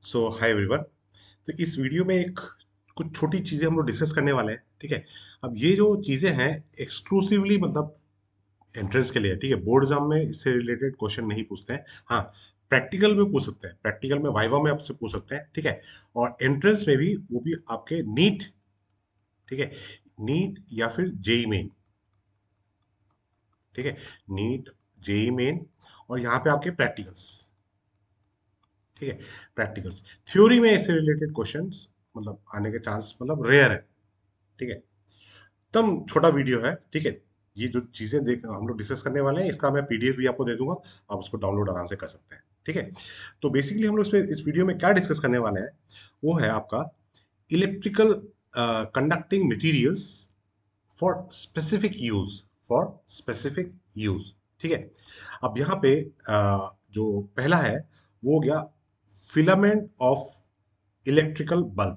सो hi everyone. तो इस video में एक कुछ छोटी चीजें हम लोग डिस्कस करने वाले हैं। ठीक है। अब ये जो चीजें हैं एक्सक्लूसिवली मतलब एंट्रेंस के लिए है, ठीक है। बोर्ड एग्जाम में इससे रिलेटेड क्वेश्चन नहीं पूछते हैं। हाँ, प्रैक्टिकल में पूछ सकते हैं, प्रैक्टिकल में वाइवा में आपसे पूछ सकते हैं। ठीक है। और एंट्रेंस में भी, वो भी आपके नीट, ठीक है, नीट या फिर जेई मेन। ठीक है। नीट, जेई मेन, और यहाँ पे आपके प्रैक्टिकल्स। ठीक है। प्रैक्टिकल्स, थ्योरी में इससे रिलेटेड क्वेश्चंस मतलब आने के चांस मतलब रेयर है। ठीक है। एकदम छोटा वीडियो है। ठीक है। ये जो चीजें देख हम लोग डिस्कस करने वाले हैं, इसका मैं पीडीएफ भी आपको दे दूंगा। आप उसको डाउनलोड आराम से कर सकते हैं। ठीक है। तो बेसिकली हम लोग इसमें इस वीडियो में क्या डिस्कस करने वाले हैं, वो है आपका electrical conducting materials for specific use, for specific use. ठीक है। अब यहाँ पे जो पहला है वो हो गया फिलामेंट ऑफ इलेक्ट्रिकल बल्ब।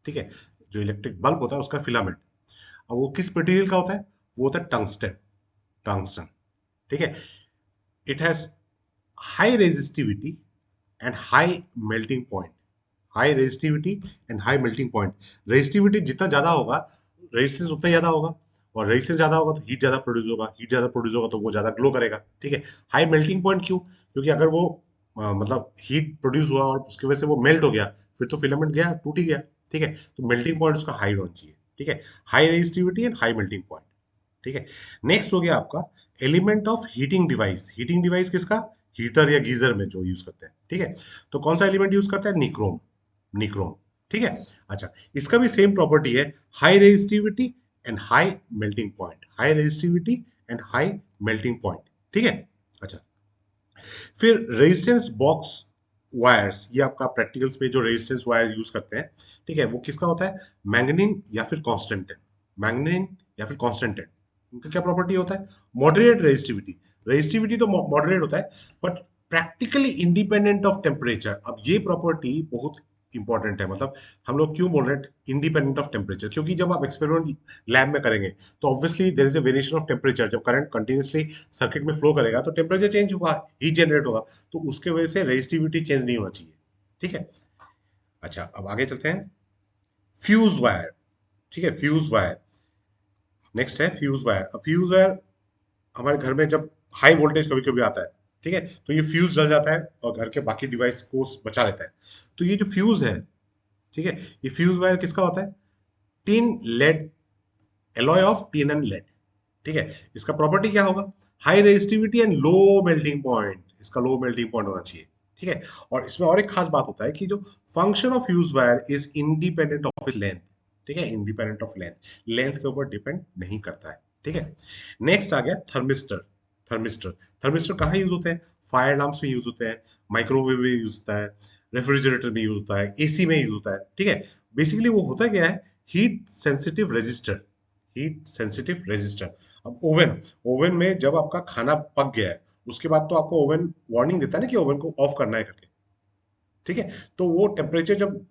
ठीक है। जो इलेक्ट्रिक बल्ब होता है उसका फिलामेंट, अब वो किस मटेरियल का होता है? वो होता है टंगस्टन। टंगस्टन। ठीक है। It has high resistivity and high melting point. High resistivity and high melting point. Resistivity जितना ज्यादा होगा, रेजिस्टेंस उतना ज्यादा होगा, और रेजिस्टेंस ज्यादा होगा तो हीट ज्यादा प्रोड्यूस होगा, हीट ज्यादा प्रोड्यूस होगा तो वो ज्यादा ग्लो करेगा। ठीक है। हाई मेल्टिंग पॉइंट क्यों? क्योंकि अगर वो मतलब हीट प्रोड्यूस हुआ और उसकी वजह से वो मेल्ट हो गया, फिर तो फिलामेंट गया, टूट ही गया। ठीक है। तो मेल्टिंग पॉइंट उसका हाई होना चाहिए। ठीक है। High resistivity and high melting point. ठीक है। नेक्स्ट हो गया आपका element of heating device. Heating device किसका? हीटर या गीजर में जो यूज करते हैं। ठीक है। तो कौन सा एलिमेंट यूज करता है? निक्रोम। निक्रोम। ठीक है। अच्छा, इसका भी सेम प्रॉपर्टी है, high resistivity and high melting point. High resistivity and high melting point. ठीक है। अच्छा, फिर रेजिस्टेंस बॉक्स वायर्स, ये आपका प्रैक्टिकल्स में जो रेजिस्टेंस वायर यूज करते हैं, ठीक है, वो किसका होता है? मैंगनीन या फिर कॉन्स्टेंटेन। मैंगनीन या फिर कॉन्स्टेंटेन, उनका क्या प्रॉपर्टी होता है? Moderate resistivity. रेजिस्टिविटी तो मॉडरेट होता है, but practically independent of temperature. अब ये प्रॉपर्टी बहुत इंपॉर्टेंट है। मतलब हम लोग क्यों बोल रहे हैं इंडिपेंडेंट ऑफ टेम्परेचर? क्योंकि जब आप एक्सपेरिमेंट लैब में करेंगे तो obviously there is a variation of temperature. जब करंट कंटिन्यूसली सर्किट में फ्लो करेगा तो टेम्परेचर चेंज होगा, हीट जनरेट होगा, तो उसके वजह से रेजिस्टिविटी चेंज नहीं होना चाहिए। ठीक है। अच्छा, अब आगे चलते हैं। Fuse wire. ठीक है, फ्यूज वायर। नेक्स्ट है फ्यूज वायर। अब फ्यूज वायर हमारे घर में जब हाई वोल्टेज कभी कभी आता है, ठीक है, तो ये फ्यूज जल जाता है और घर के बाकी डिवाइस को बचा लेता है। तो ये जो फ्यूज है, ठीक है, ये फ्यूज वायर किसका होता है? Tin lead, alloy of tin and lead. ठीक है। इसका प्रॉपर्टी क्या होगा? High resistivity and low melting point. इसका लो मेल्टिंग पॉइंट होना चाहिए। ठीक है। और इसमें और एक खास बात होता है कि जो function of fuse wire is independent of it length. ठीक है, इंडिपेंडेंट ऑफ लेंथ, लेंथ के ऊपर डिपेंड नहीं करता है। ठीक है। नेक्स्ट आ गया थर्मिस्टर। थर्मिस्टर। थर्मिस्टर कहाँ यूज होते हैं? फायर अलार्म्स में यूज होते हैं, माइक्रोवेव में यूज होता है, रेफ्रिजरेटर में यूज होता है, एसी में यूज होता है। ठीक है। बेसिकली वो होता क्या है? Heat sensitive resistor. Heat sensitive resistor. अब ओवन, ओवन में जब आपका खाना पक गया है, उसके बाद तो आपको ओवन वार्निंग देता है ना कि ओवन को ऑफ करना है करके। ठीक है। तो वो टेम्परेचर जब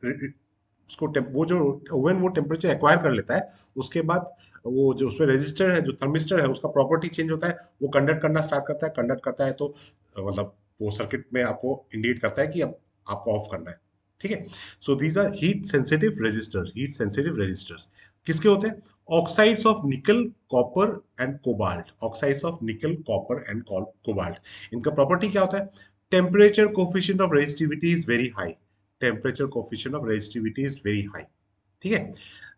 उसको वो जो ओवन वो टेम्परेचर एक्वायर कर लेता है, उसके बाद वो जो उसमें रेजिस्टर है, जो थर्मिस्टर है, उसका प्रॉपर्टी चेंज होता है। वो कंडक्ट करना स्टार्ट करता है। कंडक्ट करता है तो मतलब वो सर्किट में आपको इंडिकेट करता है कि अब आपको ऑफ करना है। ठीक है। So these are heat sensitive resistors. Heat sensitive resistors किसके होते हैं? Oxides of nickel, copper and cobalt. Oxides of nickel, copper and cobalt. इनका प्रॉपर्टी क्या होता है? Temperature coefficient of resistivity is very high. Temperature coefficient of resistivity is very high. ठीक है।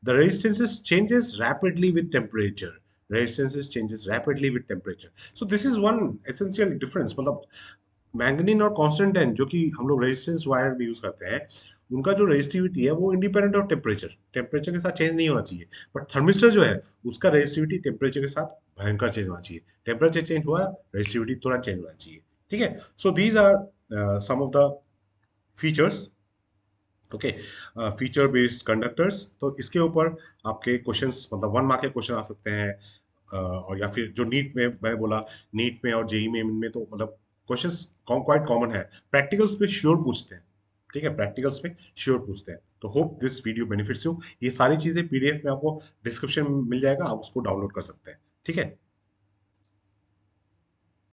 The resistance changes rapidly with temperature. Resistance changes rapidly with temperature. So this is one essential difference. मतलब manganin और Constantine जो कि हम लोग resistance wire भी use करते हैं, उनका जो रेजिस्टिविटी है वो इंडिपेंडेंट ऑफ टेम्परेचर, टेम्परेचर के साथ चेंज नहीं होना चाहिए। बट थर्मिस्टर जो है, उसका रेजिस्टिविटी टेम्परेचर के साथ भयंकर चेंज होना चाहिए। टेम्परेचर चेंज हुआ, रेजिस्टिविटी तुरंत चेंज होना चाहिए। ठीक है। So these are some of the features. Okay. Feature based conductors, तो इसके ऊपर आपके क्वेश्चंस मतलब 1 मार्क के क्वेश्चन आ सकते हैं। और या फिर जो नीट में मैंने बोला, नीट में और जेई में, इनमें तो मतलब क्वेश्चंस क्वाइट कॉमन है। प्रैक्टिकल्स पे श्योर पूछते हैं। ठीक है, प्रैक्टिकल्स पे श्योर पूछते हैं। तो hope this video benefits you. ये सारी चीजें पीडीएफ में आपको डिस्क्रिप्शन में मिल जाएगा, आप उसको डाउनलोड कर सकते हैं। ठीक है।